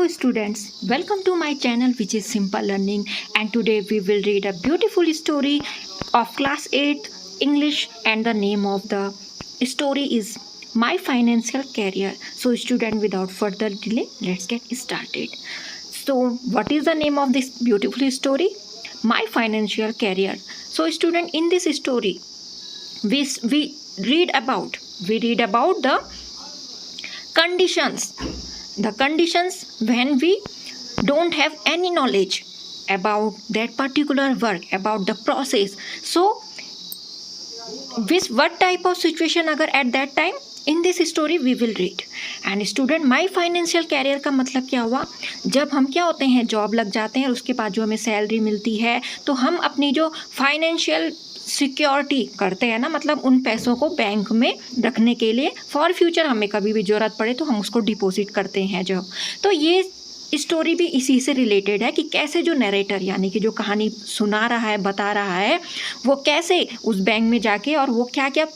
Hello students, welcome to my channel which is Simple Learning, and today we will read a beautiful story of class 8 English, and the name of the story is My Financial Career. So student, without further delay, let's get started. So what is the name of this beautiful story? My Financial Career. So student, in this story we read about the conditions when we don't have any knowledge about that particular work, about the process. So with what type of situation अगर at that time, in this story we will read. And student, my financial career का मतलब क्या हुआ? जब हम क्या होते हैं, जॉब लग जाते हैं और उसके बाद जो हमें सैलरी मिलती है, तो हम अपनी जो फाइनेंशियल सिक्योरिटी करते हैं ना, मतलब उन पैसों को बैंक में रखने के लिए फॉर फ्यूचर हमें कभी भी ज़रूरत पड़े तो हम उसको डिपॉजिट करते हैं जब। तो ये स्टोरी भी इसी से रिलेटेड है कि कैसे जो नरेटर यानी कि जो कहानी सुना रहा है, बता रहा है, वो कैसे उस बैंक में जाके और वो क्या क्या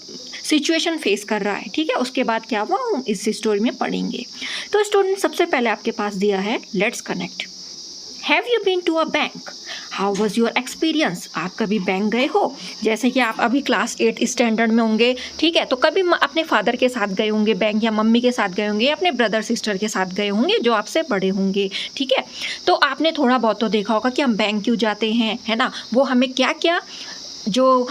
सिचुएशन फेस कर रहा है। ठीक है, उसके बाद क्या हुआ हम इस स्टोरी में पढ़ेंगे। तो स्टूडेंट, सबसे पहले आपके पास दिया है, let's connect. Have you been to a bank? How was your experience? आप कभी बैंक गए हो? जैसे कि आप अभी क्लास 8 स्टैंडर्ड में होंगे, ठीक है, तो कभी अपने फादर के साथ गए होंगे बैंक, या मम्मी के साथ गए होंगे, या अपने ब्रदर सिस्टर के साथ गए होंगे जो आपसे बड़े होंगे। ठीक है, तो आपने थोड़ा बहुत तो देखा होगा कि हम बैंक क्यों जाते हैं, है ना, वो हमें क्या क्या जो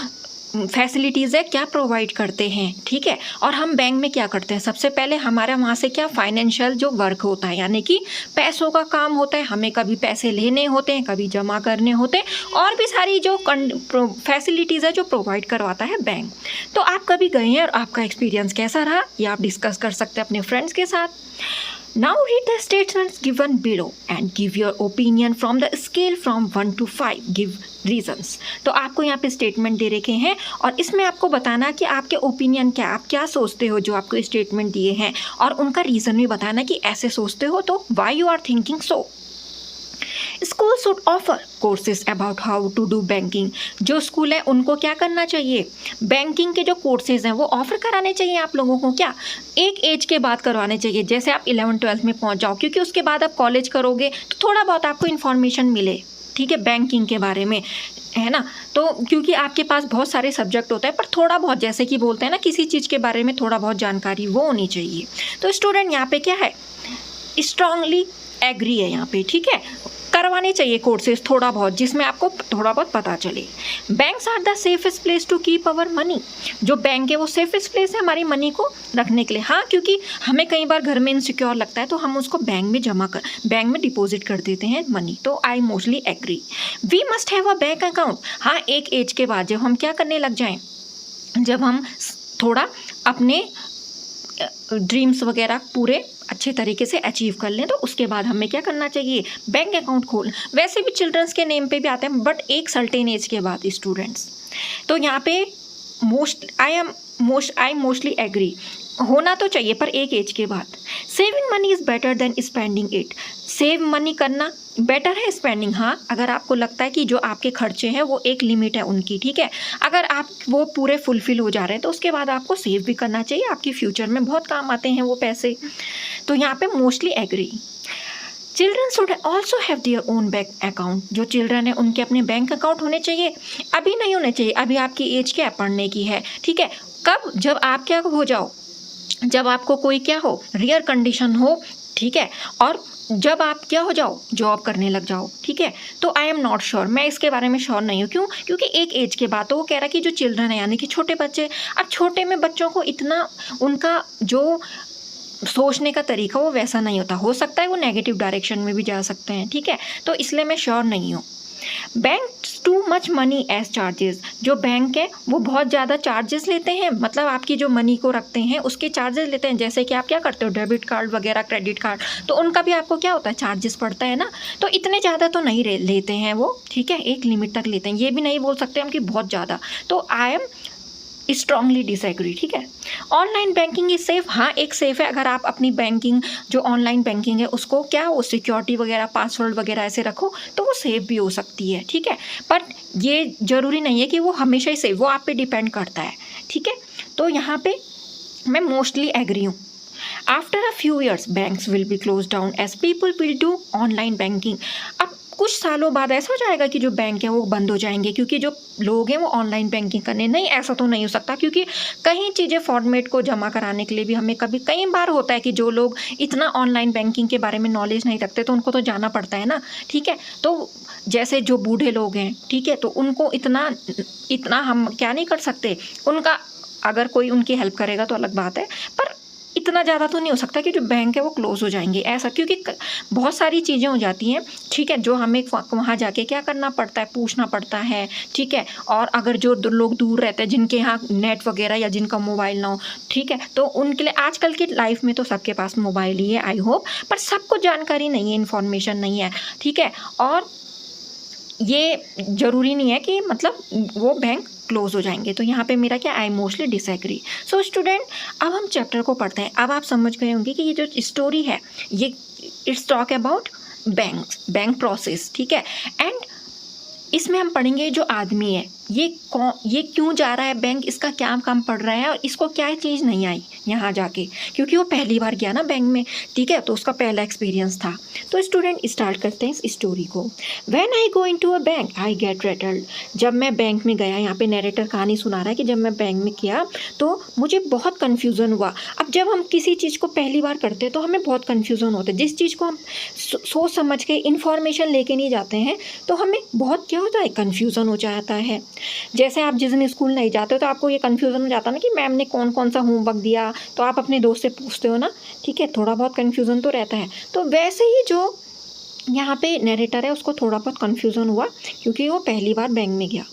फैसिलिटीज़ है क्या प्रोवाइड करते हैं। ठीक है, और हम बैंक में क्या करते हैं, सबसे पहले हमारा वहाँ से क्या फाइनेंशियल जो वर्क होता है, यानी कि पैसों का काम होता है। हमें कभी पैसे लेने होते हैं, कभी जमा करने होते हैं, और भी सारी जो फैसिलिटीज़ है जो प्रोवाइड करवाता है बैंक। तो आप कभी गए हैं और आपका एक्सपीरियंस कैसा रहा, ये आप डिस्कस कर सकते हैं अपने फ्रेंड्स के साथ। Now read the statements given below and give your opinion from the scale from 1 to 5. Give reasons. तो आपको यहाँ पे स्टेटमेंट दे रखे हैं और इसमें आपको बताना कि आपके ओपिनियन क्या, आप क्या सोचते हो जो आपको स्टेटमेंट दिए हैं, और उनका रीज़न भी बताना कि ऐसे सोचते हो तो why you are thinking so. School should offer courses about how to do banking. जो स्कूल है उनको क्या करना चाहिए, बैंकिंग के जो कोर्सेज हैं वो ऑफर कराने चाहिए आप लोगों को। क्या एक एज के बाद करवाने चाहिए, जैसे आप 11-12 में पहुंच जाओ, क्योंकि उसके बाद आप कॉलेज करोगे तो थोड़ा बहुत आपको इन्फॉर्मेशन मिले, ठीक है, बैंकिंग के बारे में, है ना। तो क्योंकि आपके पास बहुत सारे सब्जेक्ट होते हैं, पर थोड़ा बहुत, जैसे कि बोलते हैं ना, किसी चीज़ के बारे में थोड़ा बहुत जानकारी वो होनी चाहिए। तो स्टूडेंट, यहाँ पे क्या है, स्ट्रांगली एग्री है यहाँ पे, ठीक है, करवाने चाहिए कोर्सेज थोड़ा बहुत, जिसमें आपको थोड़ा बहुत पता चले। Banks are the safest place to keep our money. जो बैंक है वो सेफेस्ट प्लेस है हमारी मनी को रखने के लिए। हाँ, क्योंकि हमें कई बार घर में इनसिक्योर लगता है तो हम उसको बैंक में डिपॉजिट कर देते हैं मनी। तो I mostly agree. We must have a bank account. हाँ, एक एज के बाद जब हम क्या करने लग जाएं, जब हम थोड़ा अपने ड्रीम्स वगैरह पूरे अच्छे तरीके से अचीव कर लें, तो उसके बाद हमें क्या करना चाहिए, बैंक अकाउंट खोल। वैसे भी चिल्ड्रंस के नेम पे भी आते हैं, बट एक सर्टेन एज के बाद स्टूडेंट्स। तो यहाँ पे आई मोस्टली एग्री, होना तो चाहिए पर एक एज के बाद। Saving money is better than spending it. Save money करना बेटर है स्पेंडिंग। हाँ, अगर आपको लगता है कि जो आपके खर्चे हैं वो एक लिमिट है उनकी, ठीक है, अगर आप वो पूरे फुलफिल हो जा रहे हैं तो उसके बाद आपको सेव भी करना चाहिए, आपकी फ्यूचर में बहुत काम आते हैं वो पैसे। तो यहाँ पे mostly agree. Children should also have their own bank account. जो चिल्ड्रन है उनके अपने बैंक अकाउंट होने चाहिए। अभी नहीं होने चाहिए, अभी आपकी एज क्या है, पढ़ने की है, ठीक है। कब, जब आप क्या हो जाओ, जब आपको कोई क्या हो, रियर कंडीशन हो, ठीक है, और जब आप क्या हो जाओ, जॉब करने लग जाओ, ठीक है। तो आई एम नॉट श्योर, मैं इसके बारे में श्योर नहीं हूँ। क्यों? क्योंकि एक एज के बाद तो वो कह रहा है कि जो चिल्ड्रन है यानी कि छोटे बच्चे, अब छोटे में बच्चों को इतना उनका जो सोचने का तरीका वो वैसा नहीं होता, हो सकता है वो नेगेटिव डायरेक्शन में भी जा सकते हैं, ठीक है। तो इसलिए मैं श्योर नहीं हूँ। Bank too much money as charges. जो बैंक है वो बहुत ज़्यादा चार्जेस लेते हैं, मतलब आपकी जो मनी को रखते हैं उसके चार्जेस लेते हैं। जैसे कि आप क्या करते हो, डेबिट कार्ड वगैरह, क्रेडिट कार्ड, तो उनका भी आपको क्या होता है, चार्जेस पड़ता है ना। तो इतने ज़्यादा तो नहीं लेते हैं वो, ठीक है, एक लिमिट तक लेते हैं। ये भी नहीं बोल सकते हम कि बहुत ज़्यादा। तो आई एम स्ट्रांगली डिसएग्री, ठीक है। Online banking is safe. हाँ, एक सेफ है, अगर आप अपनी बैंकिंग जो ऑनलाइन बैंकिंग है उसको क्या हो, सिक्योरिटी वगैरह, पासवर्ड वगैरह ऐसे रखो तो वो सेफ भी हो सकती है, ठीक है। बट ये ज़रूरी नहीं है कि वो हमेशा ही सेफ, वो आप पे डिपेंड करता है, ठीक है। तो यहाँ पे मैं मोस्टली एग्री हूँ। After a few years, banks will be closed down as people will do online banking. अब कुछ सालों बाद ऐसा हो जाएगा कि जो बैंक है वो बंद हो जाएंगे, क्योंकि जो लोग हैं वो ऑनलाइन बैंकिंग करने, नहीं ऐसा तो नहीं हो सकता, क्योंकि कई चीज़ें फॉर्मेट को जमा कराने के लिए भी हमें कई बार होता है कि जो लोग इतना ऑनलाइन बैंकिंग के बारे में नॉलेज नहीं रखते तो उनको तो जाना पड़ता है ना, ठीक है। तो जैसे जो बूढ़े लोग हैं, ठीक है, तो उनको इतना हम क्या नहीं कर सकते, उनका अगर कोई उनकी हेल्प करेगा तो अलग बात है, पर इतना ज़्यादा तो नहीं हो सकता कि जो बैंक है वो क्लोज़ हो जाएंगे ऐसा, क्योंकि बहुत सारी चीज़ें हो जाती हैं, ठीक है, जो हमें वहाँ जाके क्या करना पड़ता है, पूछना पड़ता है, ठीक है। और अगर जो लोग दूर रहते हैं, जिनके यहाँ नेट वगैरह या जिनका मोबाइल ना हो, ठीक है, तो उनके लिए आजकल की लाइफ में तो सबके पास मोबाइल ही है आई होप, पर सबको जानकारी नहीं है, इन्फॉर्मेशन नहीं है, ठीक है। और ये ज़रूरी नहीं है कि मतलब वो बैंक क्लोज हो जाएंगे। तो यहाँ पे मेरा क्या, I mostly disagree. So student, अब हम चैप्टर को पढ़ते हैं। अब आप समझ गए होंगे कि ये जो स्टोरी है ये it's talk about bank process, ठीक है। एंड इसमें हम पढ़ेंगे जो आदमी है ये क्यों जा रहा है बैंक, इसका क्या काम पड़ रहा है और इसको क्या चीज़ नहीं आई यहाँ जाके, क्योंकि वो पहली बार गया ना बैंक में, ठीक है, तो उसका पहला एक्सपीरियंस था। तो स्टूडेंट स्टार्ट करते हैं इस स्टोरी को। When I go into a bank I get rattled. जब मैं बैंक में गया, यहाँ पे नरेटर कहानी सुना रहा है कि जब मैं बैंक में किया तो मुझे बहुत कन्फ्यूज़न हुआ। अब जब हम किसी चीज़ को पहली बार करते हैं तो हमें बहुत कन्फ्यूज़न होता है, जिस चीज़ को हम सोच समझ के इन्फॉर्मेशन लेके नहीं जाते हैं तो हमें बहुत क्या होता है, कन्फ्यूज़न हो जाता है। जैसे आप जिस दिन स्कूल नहीं जाते हो तो आपको ये कन्फ्यूज़न हो जाता है ना कि मैम ने कौन कौन सा होमवर्क दिया, तो आप अपने दोस्त से पूछते हो ना, ठीक है, थोड़ा बहुत कन्फ्यूज़न तो रहता है। तो वैसे ही जो यहाँ पे नरेटर है उसको थोड़ा बहुत कन्फ्यूज़न हुआ क्योंकि वो पहली बार बैंक में गया।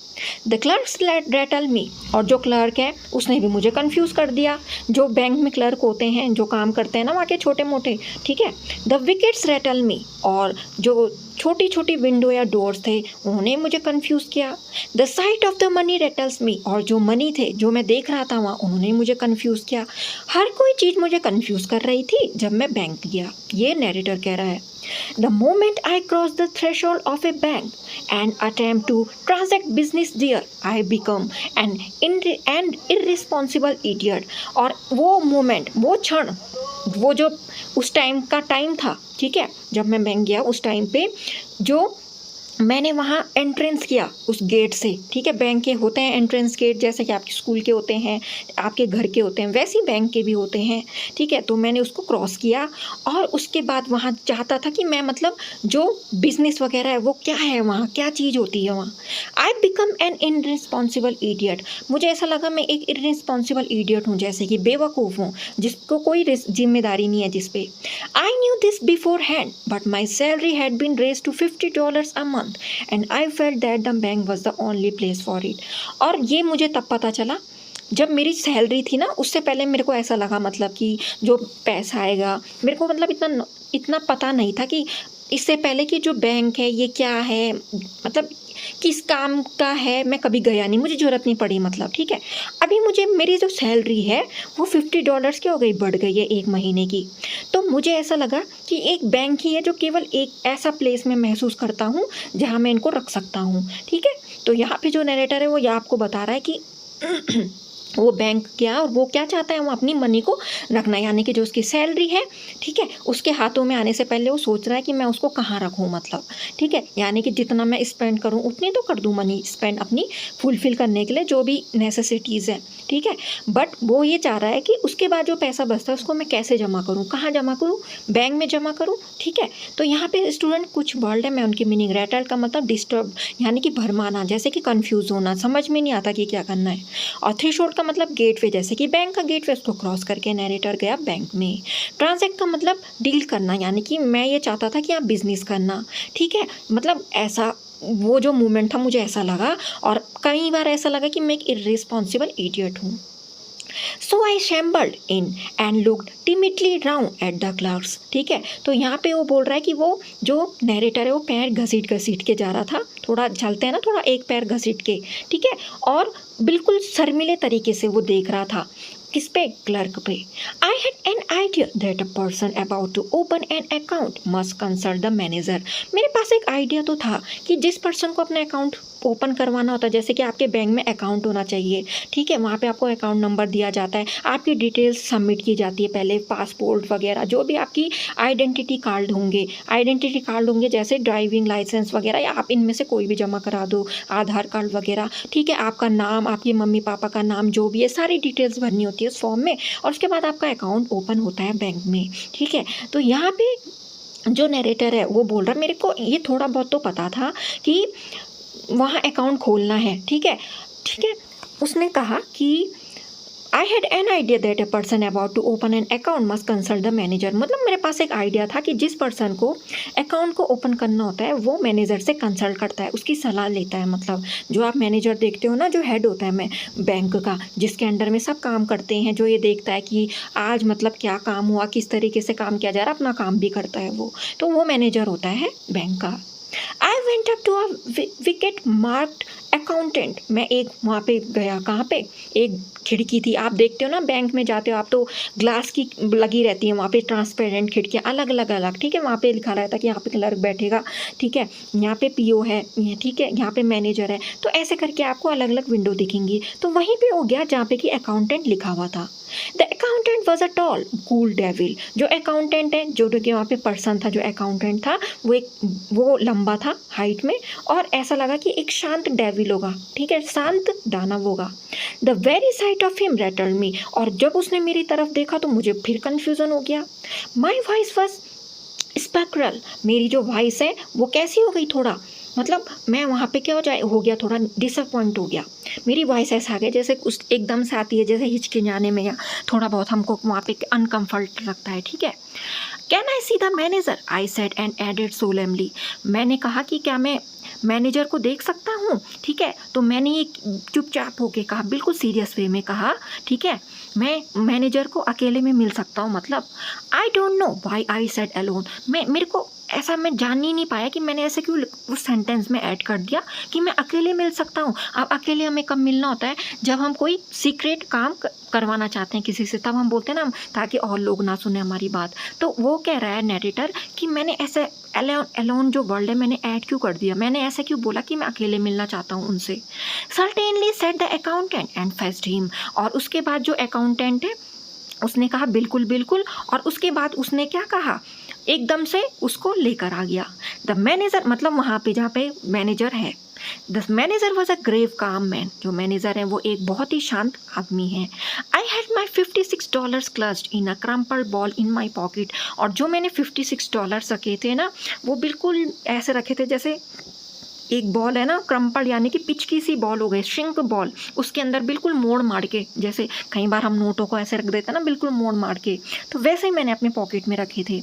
द क्लर्क्स रेटल मी, और जो क्लर्क है उसने भी मुझे कंफ्यूज कर दिया। जो बैंक में क्लर्क होते हैं जो काम करते हैं ना वहाँ के छोटे मोटे, ठीक है। द विकेट्स रेटल मी, और जो छोटी छोटी विंडो या डोर्स थे उन्होंने मुझे कंफ्यूज किया। The sight of the money rattles me, और जो मनी थे जो मैं देख रहा था वहाँ उन्होंने मुझे कंफ्यूज किया। हर कोई चीज़ मुझे कंफ्यूज कर रही थी जब मैं बैंक गया, ये नरेटर कह रहा है। The moment I cross the threshold of a bank and attempt to transact business there, I become an irresponsible idiot. और वो मोमेंट, वो क्षण, वो जो उस टाइम का टाइम था, ठीक है, जब मैं बैंक गया उस टाइम पे जो मैंने वहाँ एंट्रेंस किया उस गेट से, ठीक है। बैंक के होते हैं एंट्रेंस गेट, जैसे कि आपके स्कूल के होते हैं, आपके घर के होते हैं, वैसे ही बैंक के भी होते हैं, ठीक है। तो मैंने उसको क्रॉस किया और उसके बाद वहाँ चाहता था कि मैं मतलब जो बिजनेस वगैरह है वो क्या है वहाँ, क्या चीज़ होती है वहाँ। आई बिकम एन इनरिस्पॉन्सिबल ईडियट, मुझे ऐसा लगा मैं एक इररिस्पॉन्सिबल ईडियट हूँ, जैसे कि बेवकूफ़ हूँ जिसको कोई जिम्मेदारी नहीं है जिस पे। I knew this beforehand but my salary had been raised to $50 a month and I felt that the bank was the only place for it. और ये मुझे तब पता चला जब मेरी सैलरी थी ना, उससे पहले मेरे को ऐसा लगा मतलब कि जो पैसा आएगा, मेरे को मतलब इतना पता नहीं था कि इससे पहले कि जो बैंक है ये क्या है, मतलब किस काम का है, मैं कभी गया नहीं, मुझे ज़रूरत नहीं पड़ी मतलब, ठीक है। अभी मुझे मेरी जो सैलरी है वो $50 की हो गई, बढ़ गई है एक महीने की। तो मुझे ऐसा लगा कि एक बैंक ही है जो केवल एक ऐसा प्लेस में महसूस करता हूँ जहाँ मैं इनको रख सकता हूँ, ठीक है। तो यहाँ पे जो नरेटर है वो ये आपको बता रहा है कि वो बैंक क्या और वो क्या चाहता है, वो अपनी मनी को रखना, यानी कि जो उसकी सैलरी है, ठीक है, उसके हाथों में आने से पहले वो सोच रहा है कि मैं उसको कहाँ रखूँ मतलब, ठीक है, यानी कि जितना मैं स्पेंड करूँ उतनी तो कर दूँ मनी स्पेंड अपनी फुलफिल करने के लिए जो भी नेसेसिटीज़ है, ठीक है। बट वो ये चाह रहा है कि उसके बाद जो पैसा बचता है उसको मैं कैसे जमा करूँ, कहाँ जमा करूँ, बैंक में जमा करूँ, ठीक है। तो यहाँ पे स्टूडेंट कुछ वर्ड है, मैं उनकी मीनिंग, रेटल का मतलब डिस्टर्ब यानी कि भरमाना, जैसे कि कन्फ्यूज़ होना, समझ में नहीं आता कि क्या करना है। और थ्रेशोल्ड का मतलब गेटवे, जैसे कि बैंक का गेटवे, उसको क्रॉस करके नरेटर गया बैंक में। ट्रांजैक्ट का मतलब डील करना, यानी कि मैं ये चाहता था कि आप बिजनेस करना, ठीक है, मतलब ऐसा वो जो मूवमेंट था मुझे ऐसा लगा, और कई बार ऐसा लगा कि मैं एक इररिस्पॉन्सिबल इडियट हूँ। So I shambled in and looked timidly round at the clerks, ठीक है। तो यहाँ पे वो बोल रहा है कि वो जो नरेटर है वो पैर घसीट के जा रहा था, थोड़ा चलते हैं ना, थोड़ा एक पैर घसीट के, ठीक है, और बिल्कुल शर्मीले तरीके से वो देख रहा था, किस पे, क्लर्क पे। I had an idea that a person about to open an account must consult the manager, मेरे पास एक आइडिया तो था कि जिस पर्सन को अपना अकाउंट ओपन करवाना होता है, जैसे कि आपके बैंक में अकाउंट होना चाहिए, ठीक है, वहाँ पे आपको अकाउंट नंबर दिया जाता है, आपकी डिटेल्स सबमिट की जाती है पहले, पासपोर्ट वगैरह जो भी आपकी आइडेंटिटी कार्ड होंगे जैसे ड्राइविंग लाइसेंस वगैरह, या आप इनमें से कोई भी जमा करा दो, आधार कार्ड वगैरह, ठीक है, आपका नाम, आपके मम्मी पापा का नाम, जो भी है सारी डिटेल्स भरनी होती है उस फॉर्म में, और उसके बाद आपका अकाउंट ओपन होता है बैंक में, ठीक है। तो यहाँ पे जो नरेटर है वो बोल रहा, मेरे को ये थोड़ा बहुत तो पता था कि वहाँ अकाउंट खोलना है, ठीक है, ठीक है। उसने कहा कि I had an idea that a person about to open an account must consult the manager, मतलब मेरे पास एक आइडिया था कि जिस पर्सन को अकाउंट को ओपन करना होता है वो मैनेजर से कंसल्ट करता है, उसकी सलाह लेता है। मतलब जो आप मैनेजर देखते हो ना, जो हेड होता है मैं बैंक का, जिसके अंडर में सब काम करते हैं, जो ये देखता है कि आज मतलब क्या काम हुआ, किस तरीके से काम किया जा रहा है, अपना काम भी करता है वो, तो वो मैनेजर होता है बैंक का। I went up to a wicket marked accountant, मैं एक वहाँ पे गया, कहाँ पे, एक खिड़की थी, आप देखते हो ना बैंक में जाते हो आप तो ग्लास की लगी रहती है वहाँ पे, ट्रांसपेरेंट खिड़कियाँ अलग अलग, ठीक है, वहाँ पे लिखा रहता है कि यहाँ पे क्लर्क बैठेगा, ठीक है, यहाँ पे पीओ है, ठीक है, यहाँ पे मैनेजर है, तो ऐसे करके आपको अलग अलग विंडो दिखेंगी। तो वहीं पे हो गया जहाँ पे कि अकाउंटेंट लिखा हुआ था। The accountant was a tall cool devil, जो अकाउंटेंट है, जो कि वहाँ पे पर्सन था, जो अकाउंटेंट था, वो लंबा था हाइट में, और ऐसा लगा कि एक शांत डेविल होगा, ठीक है, शांत दानव होगा। The very sight of him rattled me, और जब उसने मेरी तरफ देखा तो मुझे फिर कन्फ्यूजन हो गया। माई वॉइस वॉज स्पेक्ट्रल, मेरी जो वॉइस है वो कैसी हो गई, थोड़ा मतलब मैं वहाँ पे क्या हो गया, थोड़ा डिसअपॉइंट हो गया, मेरी वॉइस ऐसा आ गया जैसे उस एकदम से आती है, जैसे हिचकिचाने में या थोड़ा बहुत हमको वहाँ पे अनकम्फर्ट लगता है, ठीक है। Can I see the manager, I said and added solemnly, मैंने कहा कि क्या मैं मैनेजर को देख सकता हूँ, ठीक है, तो मैंने ये चुपचाप होके कहा, बिल्कुल सीरियस वे में कहा, ठीक है, मैं मैनेजर को अकेले में मिल सकता हूँ, मतलब I don't know why I said alone, मेरे को ऐसा मैं जान ही नहीं पाया कि मैंने ऐसे क्यों उस सेंटेंस में ऐड कर दिया कि मैं अकेले मिल सकता हूँ। अब अकेले हमें कब मिलना होता है, जब हम कोई सीक्रेट काम करवाना चाहते हैं किसी से, तब हम बोलते हैं ना, ताकि और लोग ना सुने हमारी बात। तो वो कह रहा है नैरेटर कि मैंने ऐसे अलोन जो वर्ड है मैंने ऐड क्यों कर दिया, मैंने ऐसे क्यों बोला कि मैं अकेले मिलना चाहता हूँ उनसे। Certainly said the accountant and fetched him, और उसके बाद जो अकाउंटेंट है उसने कहा बिल्कुल बिल्कुल, और उसके बाद उसने क्या कहा, एकदम से उसको लेकर आ गया। द मैनेजर, मतलब वहाँ पे जहाँ पे मैनेजर है, the manager was a grave calm man, जो मैनेजर है वो एक बहुत ही शांत आदमी है। I had my $56 clutched in a crumpled ball in my pocket, और जो मैंने $56 रखे थे ना, वो बिल्कुल ऐसे रखे थे जैसे एक बॉल है ना, क्रम्पल यानी कि पिचकी सी बॉल हो गई, श्रिंक बॉल, उसके अंदर बिल्कुल मोड़ मार के, जैसे कई बार हम नोटों को ऐसे रख देते हैं ना बिल्कुल मोड़ मार के, तो वैसे ही मैंने अपने पॉकेट में रखे थे।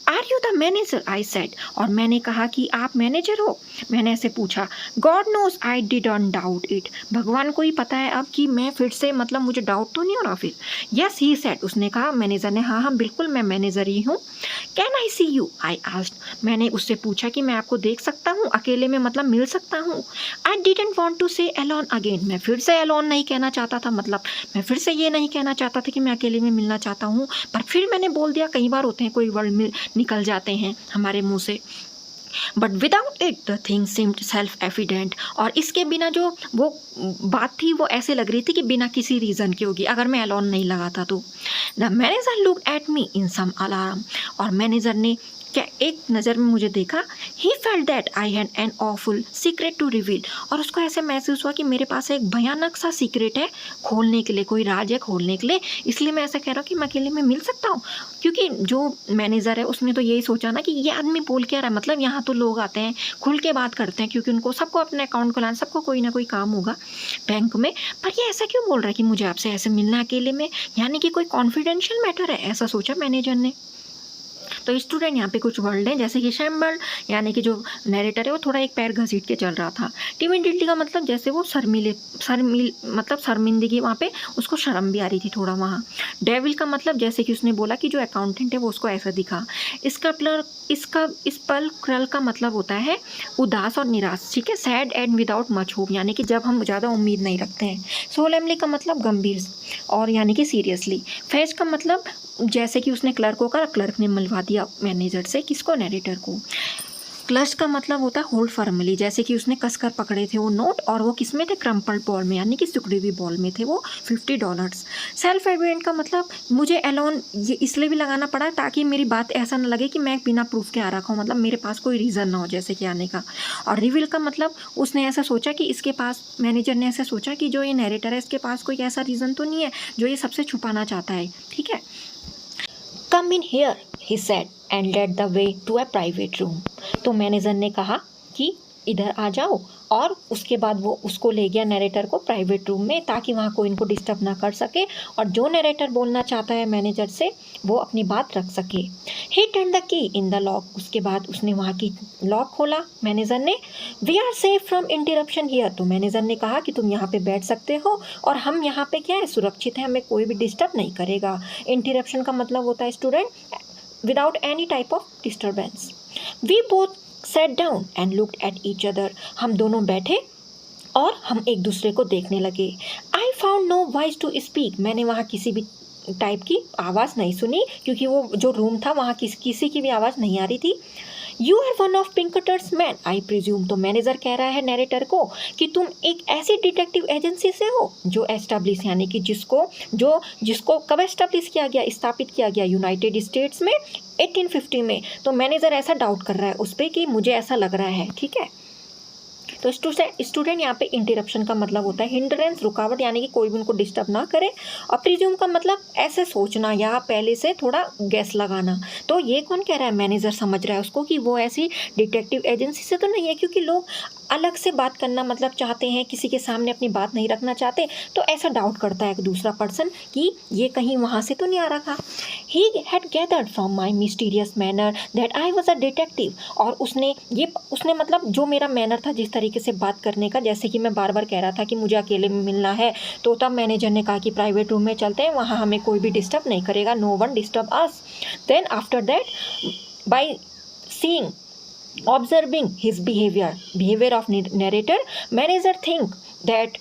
Are you the manager, I said, और मैंने कहा कि आप मैनेजर हो, मैंने ऐसे पूछा। God knows I didn't doubt it, भगवान को ही पता है अब कि मैं फिर से, मतलब मुझे डाउट तो नहीं हो रहा फिर। यस ही सेड, उसने कहा, मैनेजर ने, हाँ हाँ बिल्कुल मैं मैनेजर ही हूँ। Can I see you, I asked, मैंने उससे पूछा कि मैं आपको देख सकता हूँ अकेले में, मतलब मिल सकता हूँ। आई डिडंट वॉन्ट टू से अलोन अगेन, मैं फिर से अलोन नहीं कहना चाहता था, मतलब मैं फिर से ये नहीं कहना चाहता था कि मैं अकेले में मिलना चाहता हूँ, पर फिर मैंने बोल दिया, कई बार होते हैं कोई वर्ड में निकल जाते हैं हमारे मुंह से। But without it the thing seemed self evident, और इसके बिना जो वो बात थी वो ऐसे लग रही थी कि बिना किसी रीज़न की होगी, अगर मैं अलोन नहीं लगाता तो। The manager look at me in some alarm, और मैनेजर ने क्या एक नज़र में मुझे देखा। He felt that I had an awful secret to reveal, और उसको ऐसे महसूस हुआ कि मेरे पास एक भयानक सा सीक्रेट है खोलने के लिए, कोई राज है खोलने के लिए, इसलिए मैं ऐसा कह रहा हूँ कि मैं अकेले में मिल सकता हूँ। क्योंकि जो मैनेजर है उसने तो यही सोचा ना कि ये आदमी बोल क्या रहा है, मतलब यहाँ तो लोग आते हैं खुल के बात करते हैं, क्योंकि उनको सबको अपने अकाउंट खुलाना, सबको कोई ना कोई काम होगा बैंक में, पर ये ऐसा क्यों बोल रहा है कि मुझे आपसे ऐसे मिलना अकेले में, यानी कि कोई कॉन्फिडेंशियल मैटर है, ऐसा सोचा मैनेजर ने। तो स्टूडेंट यहाँ पे कुछ वर्ड हैं, जैसे कि शैम्बल, यानी कि जो नैरेटर है वो थोड़ा एक पैर घसीट के चल रहा था। टिमिडिटी का मतलब जैसे वो मतलब शर्मिंदगी, वहाँ पे उसको शर्म भी आ रही थी थोड़ा वहाँ। डेविल का मतलब जैसे कि उसने बोला कि जो अकाउंटेंट है वो उसको ऐसा दिखा। स्पल्क्रल का मतलब होता है उदास और निराश, ठीक है। Sad and without much hope, यानी कि जब हम ज़्यादा उम्मीद नहीं रखते हैं। सोलेमली का मतलब गंभीर और यानी कि सीरियसली। फेज का मतलब जैसे कि उसने क्लर्क को कहा, क्लर्क ने मिलवा दिया मैनेजर से, किसको, नैरेटर को। क्लच का मतलब होता है होल्ड फर्मली, जैसे कि उसने कसकर पकड़े थे वो नोट, और वो किस में थे, क्रम्पल्ड बॉल में, यानी कि सिकुड़ी हुई बॉल में थे वो $50। सेल्फ एविडेंट का मतलब मुझे अलोन ये इसलिए भी लगाना पड़ा ताकि मेरी बात ऐसा ना लगे कि मैं बिना प्रूफ के आ रखा हूँ, मतलब मेरे पास कोई रीज़न ना हो जैसे कि आने का। और रिवील का मतलब उसने ऐसा सोचा कि इसके पास, मैनेजर ने ऐसा सोचा कि जो ये नैरेटर है इसके पास कोई ऐसा रीज़न तो नहीं है जो ये सबसे छुपाना चाहता है, ठीक है। Come in here he said and led the way to a private room. तो मैनेजर ने कहा कि इधर आ जाओ, और उसके बाद वो उसको ले गया नैरेटर को प्राइवेट रूम में, ताकि वहाँ कोई इनको डिस्टर्ब ना कर सके, और जो नैरेटर बोलना चाहता है मैनेजर से वो अपनी बात रख सके। ही turn the key in the lock. उसके बाद उसने वहाँ की लॉक खोला मैनेजर ने। We are safe from interruption here. तो मैनेजर ने कहा कि तुम यहाँ पे बैठ सकते हो, और हम यहाँ पे क्या है, सुरक्षित है, हमें कोई भी डिस्टर्ब नहीं करेगा। इंटरप्शन का मतलब होता है student without any type of disturbance. We both sat down and looked at each other। हम दोनों बैठे और हम एक दूसरे को देखने लगे। I found no voice to speak। मैंने वहाँ किसी भी टाइप की आवाज़ नहीं सुनी, क्योंकि वो जो रूम था वहाँ किसी की भी आवाज़ नहीं आ रही थी। You are one of Pinkerton's men I presume. तो मैनेजर कह रहा है नैरेटर को कि तुम एक ऐसी डिटेक्टिव एजेंसी से हो जो एस्टैब्लिश, यानी कि जिसको कब एस्टैब्लिश किया गया, स्थापित किया गया यूनाइटेड स्टेट्स में 1850 में। तो मैनेजर ऐसा डाउट कर रहा है उस पर कि मुझे ऐसा लग रहा है, ठीक है। तो स्टूडेंट यहाँ पे इंटरप्शन का मतलब होता है हिंड्रेंस, रुकावट, यानी कि कोई भी उनको डिस्टर्ब ना करे। और प्रिज्यूम का मतलब ऐसे सोचना या पहले से थोड़ा गैस लगाना। तो ये कौन कह रहा है, मैनेजर समझ रहा है उसको कि वो ऐसी डिटेक्टिव एजेंसी से तो नहीं है, क्योंकि लोग अलग से बात करना मतलब चाहते हैं, किसी के सामने अपनी बात नहीं रखना चाहते, तो ऐसा डाउट करता है एक दूसरा पर्सन कि ये कहीं वहाँ से तो नहीं आ रखा। He had gathered from my mysterious manner that I was a detective. और उसने मतलब जो मेरा मैनर था, जिस तरीके से बात करने का, जैसे कि मैं बार बार कह रहा था कि मुझे अकेले में मिलना है, तो तब मैनेजर ने कहा कि प्राइवेट रूम में चलते हैं, वहाँ हमें कोई भी डिस्टर्ब नहीं करेगा, no one disturb us. Then after that by seeing observing his behavior of narrator, manager think that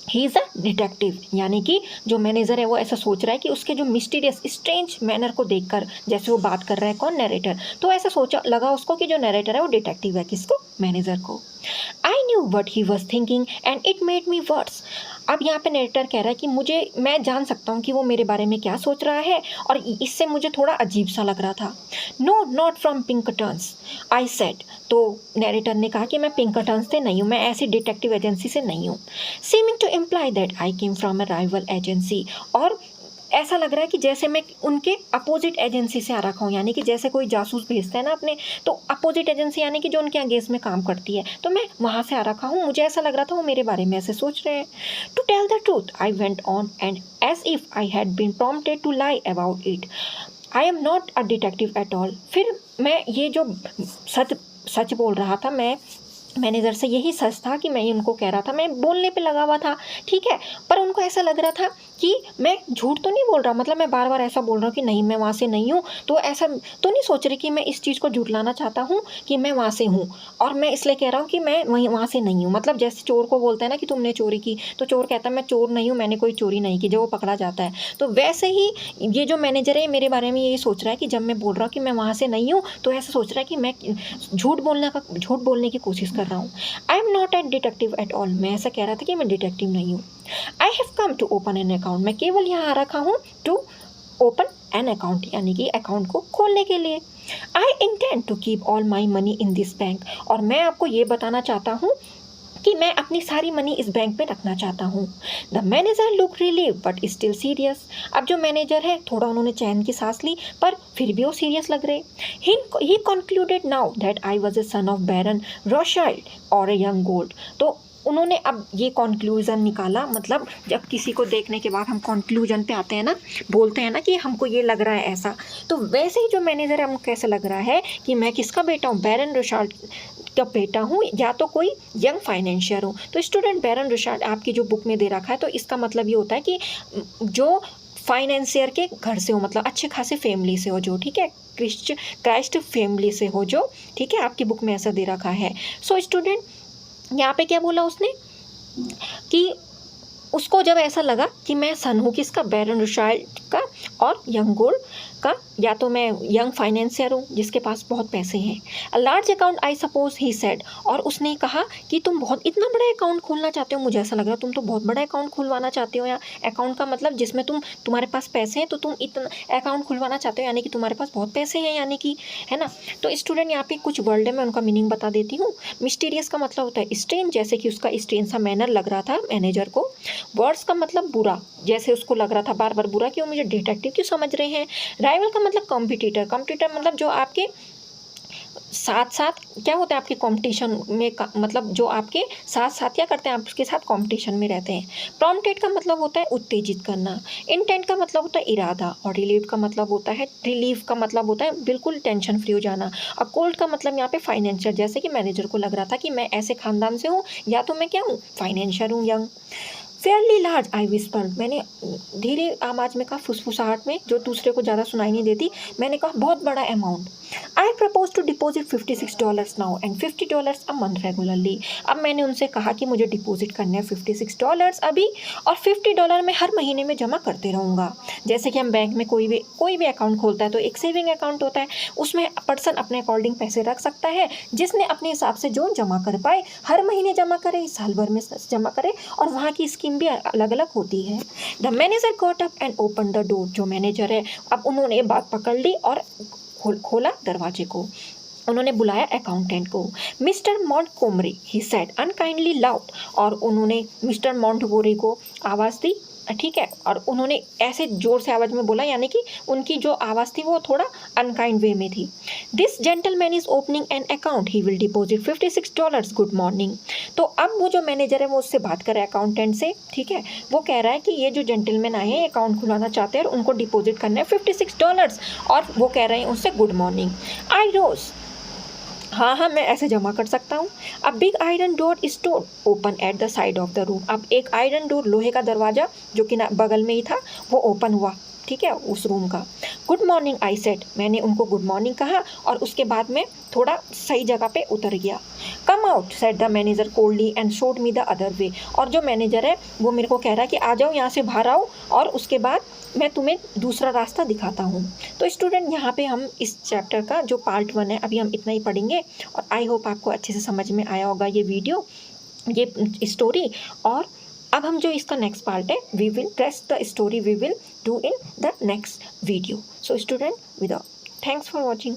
he is a detective. यानी कि जो मैनेजर है वो ऐसा सोच रहा है कि उसके जो मिस्टीरियस स्ट्रेंज मैनर को देखकर, जैसे वो बात कर रहा है कौन, नैरेटर, तो ऐसा सोचा लगा उसको कि जो नैरेटर है वो डिटेक्टिव है। किसको, मैनेजर को। I knew what he was thinking and it made me verse. अब यहाँ पे नैरेटर कह रहा है कि मैं जान सकता हूँ कि वो मेरे बारे में क्या सोच रहा है, और इससे मुझे थोड़ा अजीब सा लग रहा था। No not from Pinkerton's I said. तो नैरेटर ने कहा कि मैं पिंकटन्स से नहीं हूँ, मैं ऐसी डिटेक्टिव एजेंसी से नहीं हूँ। Seeming to imply that I came from a rival agency. और ऐसा लग रहा है कि जैसे मैं उनके अपोजिट एजेंसी से आ रखा हूँ, यानी कि जैसे कोई जासूस भेजता है ना अपने, तो अपोजिट एजेंसी यानी कि जो उनके अगेंस्ट में काम करती है, तो मैं वहाँ से आ रखा हूँ। मुझे ऐसा लग रहा था वो मेरे बारे में ऐसे सोच रहे हैं। To tell the truth I went on and as if I had been prompted to lie about it, I am not a detective at all. फिर मैं ये जो सच बोल रहा था, मैनेजर से यही सच था कि मैं उनको कह रहा था, मैं बोलने पे लगा हुआ था, ठीक है, पर उनको ऐसा लग रहा था कि मैं झूठ तो नहीं बोल रहा, मतलब मैं बार बार ऐसा बोल रहा हूँ कि नहीं मैं वहाँ से नहीं हूँ, तो ऐसा तो नहीं सोच रही कि मैं इस चीज़ को झूठलाना चाहता हूँ कि मैं वहाँ से हूँ, और मैं इसलिए कह रहा हूँ कि मैं वहाँ से नहीं हूँ। मतलब जैसे चोर को बोलते हैं ना कि तुमने चोरी की, तो चोर कहता है मैं चोर नहीं हूँ, मैंने कोई चोरी नहीं की, जब वो पकड़ा जाता है। तो वैसे ही ये जो मैनेजर है मेरे बारे में यही सोच रहा है कि जब मैं बोल रहा हूँ कि मैं वहाँ से नहीं हूँ, तो ऐसा सोच रहा है कि मैं झूठ बोलने की कोशिश कर रहा हूँ। आई am not at detective at all. मैं ऐसा कह रहा था कि मैं डिटेक्टिव नहीं हूँ। I have come to open an account. मैं केवल यहाँ आ रखा हूँ टू ओपन एन अकाउंट, यानी कि अकाउंट को खोलने के लिए। I intend to keep all my money in this bank. और मैं आपको ये बताना चाहता हूँ कि मैं अपनी सारी मनी इस बैंक में रखना चाहता हूँ। The manager look relieve but still serious. अब जो मैनेजर है थोड़ा उन्होंने चैन की सांस ली, पर फिर भी वो सीरियस लग रहे। He concluded now that I was a son of Baron Rothschild और ए यंग गोल्ड। तो उन्होंने अब ये कंक्लूजन निकाला, मतलब जब किसी को देखने के बाद हम कंक्लूजन पे आते हैं ना, बोलते हैं ना कि हमको ये लग रहा है ऐसा, तो वैसे ही जो मैनेजर है हमको कैसे लग रहा है कि मैं किसका बेटा हूँ, बैरन रॉथशाइल्ड का बेटा हूँ, या तो कोई यंग फाइनेंशियर हूँ। तो स्टूडेंट बैरन रॉथशाइल्ड आपकी जो बुक में दे रखा है, तो इसका मतलब ये होता है कि जो फाइनेंशियर के घर से हो, मतलब अच्छे खासे फैमिली से हो जो, ठीक है, क्राइस्ट फैमिली से हो जो, ठीक है, आपकी बुक में ऐसा दे रखा है। सो स्टूडेंट यहाँ पे क्या बोला उसने कि उसको जब ऐसा लगा कि मैं सन हूँ किसका, बैरन रॉथशाइल्ड का, और यंग गोल्ड का, या तो मैं यंग फाइनेंसियर हूँ जिसके पास बहुत पैसे हैं। A large account I suppose he said, और उसने कहा कि तुम बहुत इतना बड़ा अकाउंट खोलना चाहते हो, मुझे ऐसा लग रहा है तुम तो बहुत बड़ा अकाउंट खुलवाना चाहते हो। या अकाउंट का मतलब जिसमें तुम्हारे पास पैसे हैं, तो तुम इतना अकाउंट खुलवाना चाहते हो, यानी कि तुम्हारे पास बहुत पैसे हैं, यानी कि, है ना। तो स्टूडेंट यहाँ पे कुछ वर्ड है, मैं उनका मीनिंग बता देती हूँ। मिस्टीरियस का मतलब होता है स्ट्रेंज, जैसे कि उसका स्ट्रेंज सा मैनर लग रहा था मैनेजर को। वर्ड्स का मतलब बुरा, जैसे उसको लग रहा था बार बार बुरा, क्यों मुझे डिटेक्टिव क्यों समझ रहे हैं। राइवल का मतलब कॉम्पिटिटर, कॉम्पिटिटर मतलब जो आपके साथ साथ क्या होता है आपके कंपटीशन में मतलब जो आपके साथ साथ क्या करते हैं, आप उसके साथ कंपटीशन में रहते हैं। प्रॉम्प्टेड का मतलब होता है उत्तेजित करना। इंटेंट का मतलब होता है इरादा, और रिलीव का मतलब होता है, रिलीफ का मतलब होता है बिल्कुल टेंशन फ्री हो जाना। और कोल्ड का मतलब यहाँ पे फाइनेंशियल, जैसे कि मैनेजर को लग रहा था कि मैं ऐसे खानदान से हूँ, या तो मैं क्या हूँ, फाइनेंशियल हूँ, यंग। फेयरली लार्ज आई विस्पर्ड, मैंने धीरे आवाज में कहा, फुसफुसाहट में जो दूसरे को ज़्यादा सुनाई नहीं देती, मैंने कहा बहुत बड़ा amount. I propose to deposit $56 now and $50 a month regularly. अब मैंने उनसे कहा कि मुझे डिपॉजिट करने हैं $56 अभी, और $50 मैं हर महीने में जमा करते रहूँगा। जैसे कि हम बैंक में कोई भी अकाउंट खोलता है तो एक सेविंग अकाउंट होता है, उसमें पर्सन अपने अकॉर्डिंग पैसे रख सकता है, जिसने अपने हिसाब से जो जमा कर पाए, हर महीने जमा करे, साल भर में जमा करे, और वहाँ की स्कीम भी अलग अलग होती है। The manager got up and open the door, जो मैनेजर है अब उन्होंने बात पकड़ ली और खोला दरवाजे को। उन्होंने बुलाया अकाउंटेंट को। Mister Montgomery he said unkindly loud, और उन्होंने मिस्टर मॉन्टगोमरी को आवाज़ दी, ठीक है, और उन्होंने ऐसे ज़ोर से आवाज़ में बोला, यानी कि उनकी जो आवाज़ थी वो थोड़ा अनकाइंड वे में थी। This gentleman is opening an account, he will deposit $56, good morning. तो अब वो जो मैनेजर है वो उससे बात कर रहा है अकाउंटेंट से, ठीक है, वो कह रहा है कि ये जो जेंटलमैन आए हैं अकाउंट खुलाना चाहते हैं और उनको डिपॉजिट करना है $56, और वो कह रहे हैं उससे गुड मॉर्निंग। आई रोज, हाँ मैं ऐसे जमा कर सकता हूँ। अब big iron door store open at the side of the room, अब एक आयरन डोर, लोहे का दरवाज़ा जो कि बगल में ही था, वो ओपन हुआ, ठीक है, उस रूम का। गुड मॉर्निंग आई सेड, मैंने उनको गुड मॉर्निंग कहा, और उसके बाद में थोड़ा सही जगह पे उतर गया। Come out said the manager coldly and showed me the other way, और जो मैनेजर है वो मेरे को कह रहा है कि आ जाओ यहाँ से बाहर आओ, और उसके बाद मैं तुम्हें दूसरा रास्ता दिखाता हूँ। तो स्टूडेंट यहाँ पे हम इस चैप्टर का जो पार्ट 1 है अभी हम इतना ही पढ़ेंगे, और आई होप आपको अच्छे से समझ में आया होगा ये वीडियो, ये स्टोरी। और अब हम जो इसका नेक्स्ट पार्ट है, we will rest the story we will do in the next video. So student, without thanks for watching.